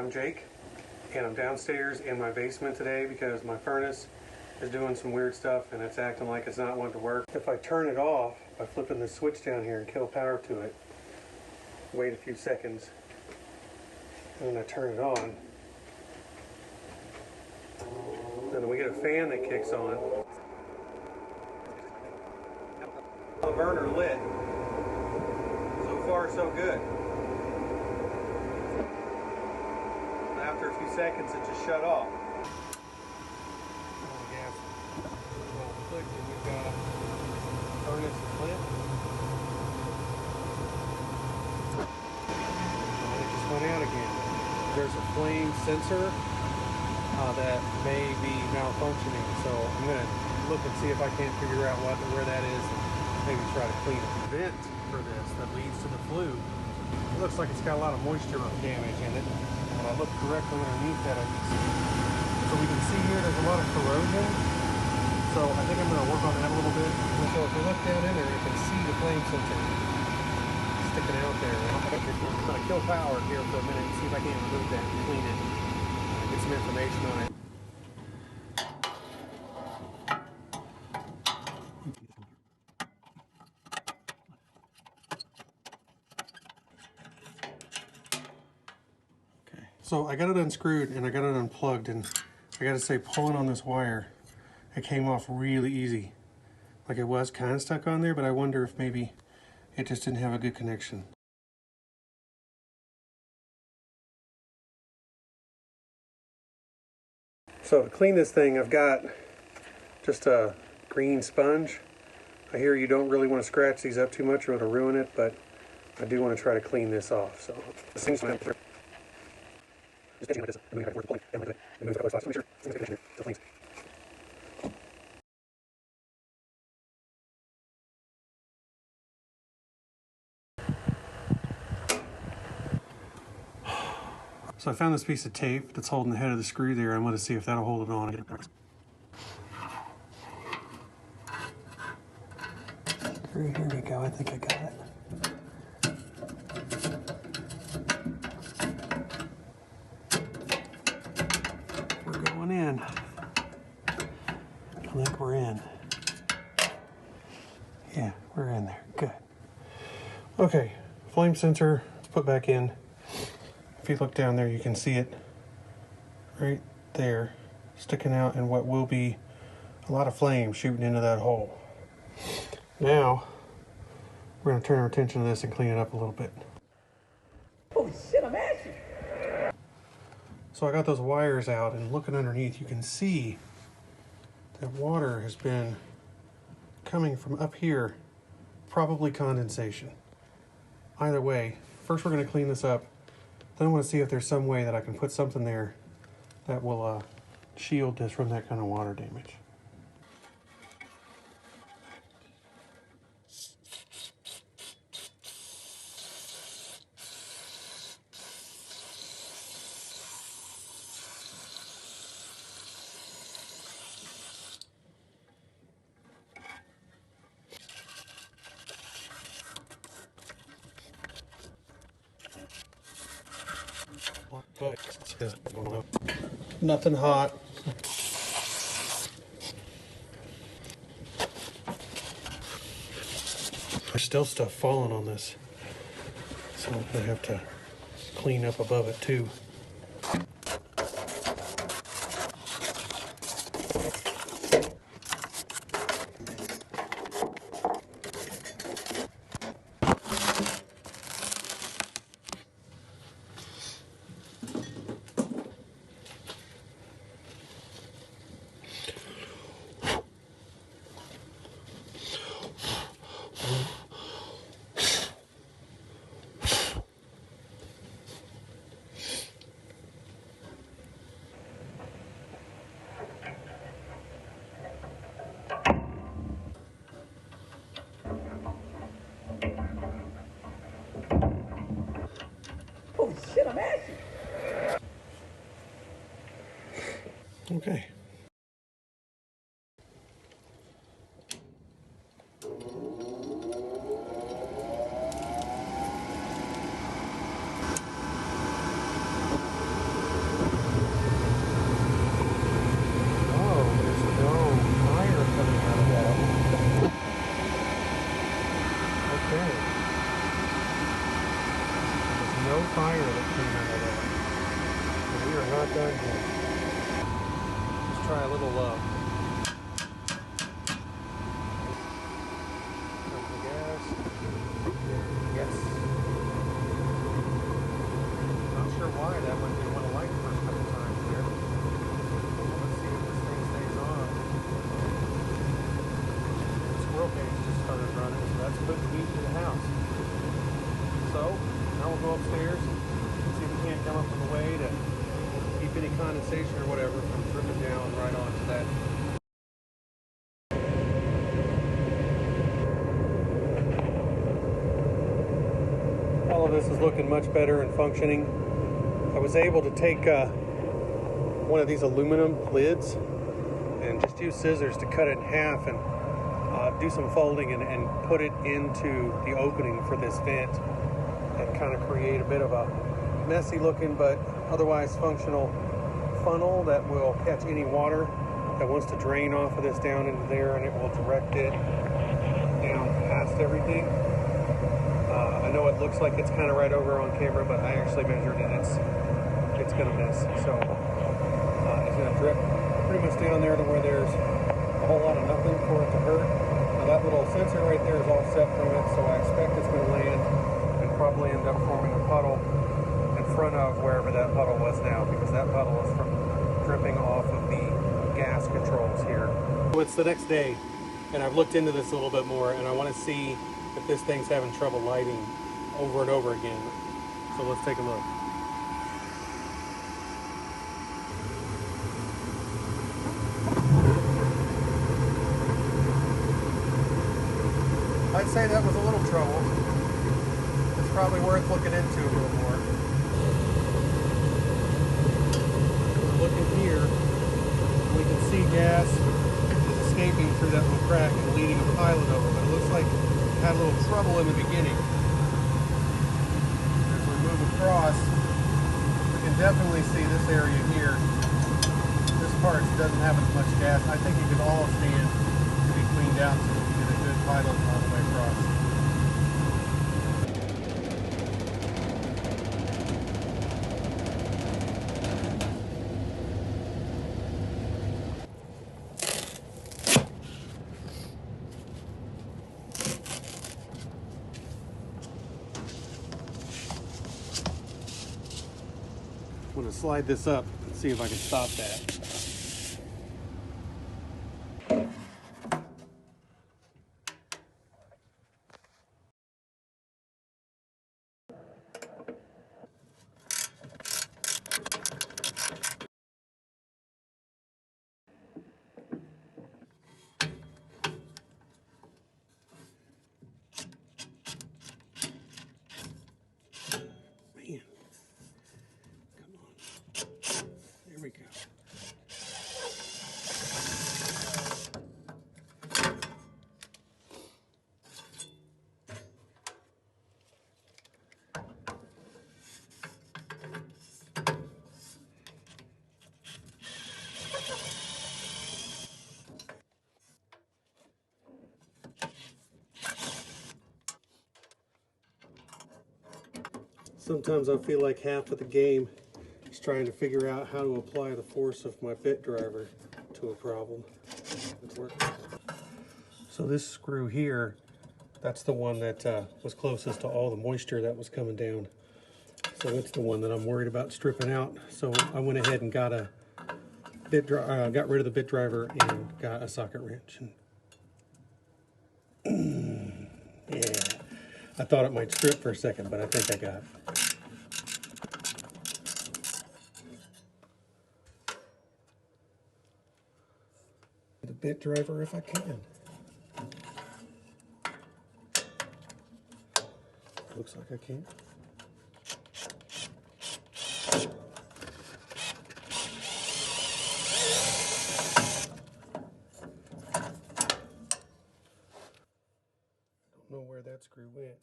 I'm Jake, and I'm downstairs in my basement today because my furnace is doing some weird stuff and it's acting like it's not wanting to work. If I turn it off by flipping the switch down here and kill power to it, wait a few seconds, and then I turn it on, then we get a fan that kicks on. The burner lit. So far, so good. After a few seconds, it just shut off. The gas well clicked, and we've got furnace lit. And it just went out again. There's a flame sensor that may be malfunctioning, so I'm going to look and see if I can't figure out where that is and maybe try to clean it. The vent for this that leads to the flue, it looks like it's got a lot of moisture damage in it. When I look directly underneath that, I can see. So we can see here there's a lot of corrosion. So I think I'm going to work on that a little bit. And so if we look down in there, you can see the flame sensor sticking out there. I'm going to kill power here for a minute and see if I can remove that and clean it. Get some information on it. So I got it unscrewed and I got it unplugged, and I gotta say, pulling on this wire, it came off really easy. Like it was kind of stuck on there, but I wonder if maybe it just didn't have a good connection. So to clean this thing, I've got just a green sponge. I hear you don't really want to scratch these up too much or it'll ruin it, but I do want to try to clean this off. So this thing's going to So I found this piece of tape that's holding the head of the screw there. I'm going to see if that'll hold it on. Here we go. I think I got it. We're going in. I think we're in. Yeah, we're in there. Good. Okay, flame sensor, let's put back in. If you look down there, you can see it right there, sticking out in what will be a lot of flame shooting into that hole. Now, we're going to turn our attention to this and clean it up a little bit. Holy shit, I'm ashy. So I got those wires out, and looking underneath, you can see that water has been coming from up here, probably condensation. Either way, first we're going to clean this up. Then I want to see if there's some way that I can put something there that will shield this from that kind of water damage. Nothing hot. There's still stuff falling on this, so I'm gonna have to clean up above it too. Holy shit, I'm ashy. Okay. not done yet. Let's try a little turn the gas. Yes. Not sure why that one didn't want to light the first couple times here. Let's see if this thing stays on. The squirrel cage just started running, so that's putting heat to the house. So now we'll go upstairs and see if we can't come up with a way to keep any condensation or whatever from dripping down right onto that. All of this is looking much better and functioning. I was able to take one of these aluminum lids and just use scissors to cut it in half and do some folding and put it into the opening for this vent and kind of create a bit of a messy looking but otherwise functional funnel that will catch any water that wants to drain off of this down into there, and it will direct it down past everything. I know it looks like it's kind of right over on camera, but I actually measured it. It's going to miss. So it's going to drip pretty much down there to where there's a whole lot of nothing for it to hurt. Now that little sensor right there is all set from it, so I expect it's going to land and probably end up forming a puddle in front of wherever that puddle was now, because that puddle is from dripping off of the gas controls here. So it's the next day, and I've looked into this a little bit more, and I want to see if this thing's having trouble lighting over and over again. So let's take a look. I'd say that was a little trouble. It's probably worth looking into a little more. Looking here, we can see gas is escaping through that little crack and leading a pilot over, but it looks like it had a little trouble in the beginning. As we move across, we can definitely see this area here. This part doesn't have as much gas. I think it could all stand to be cleaned out so we can get a good pilot all the way across. I'm going to slide this up and see if I can stop that. Man, come on. There we go. Sometimes I feel like half of the game is trying to figure out how to apply the force of my bit driver to a problem. It's working. So this screw here, that's the one that was closest to all the moisture that was coming down. So it's the one that I'm worried about stripping out. So I went ahead and got a got rid of the bit driver and got a socket wrench. And yeah, I thought it might strip for a second, but I think I got it. The bit driver if I can. Looks like I can. Don't know where that screw went.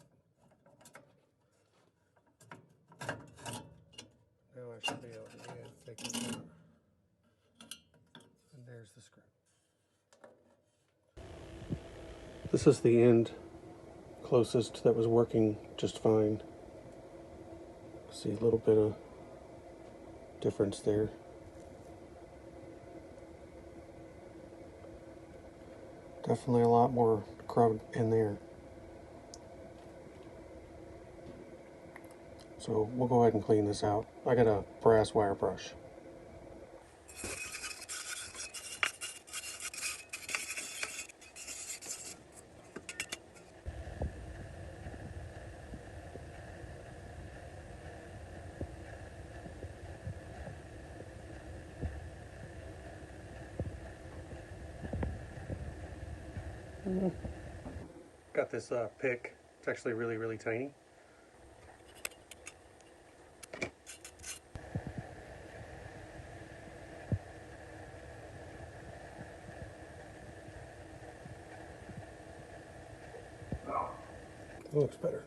Now I should be able to take it out. And there's the screw. This is the end closest that was working just fine. See a little bit of difference there. Definitely a lot more crud in there. So we'll go ahead and clean this out. I got a brass wire brush. Got this pick. It's actually really, really tiny. It looks better.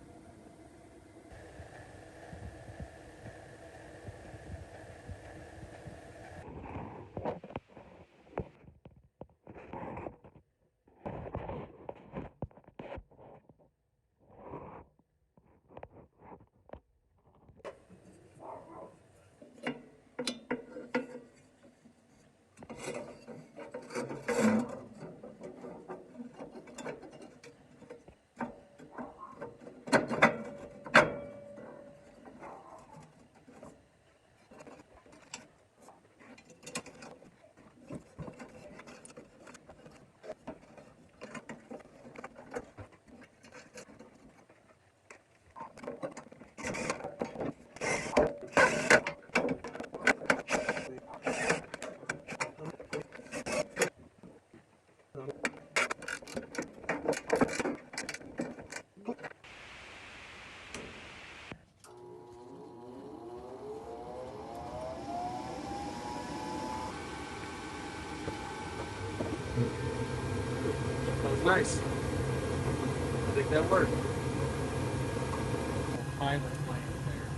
That was nice. I think that worked. Pilot plane there.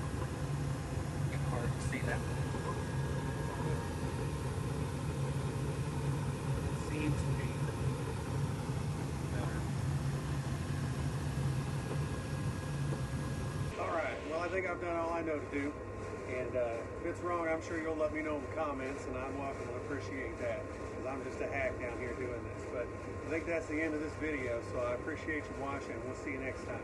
It's hard to see that. It seems to be better. Alright, well I think I've done all I know to do. And if it's wrong, I'm sure you'll let me know in the comments, and I'm welcome to appreciate that. Because I'm just a hack down here doing this. But I think that's the end of this video, so I appreciate you watching. We'll see you next time.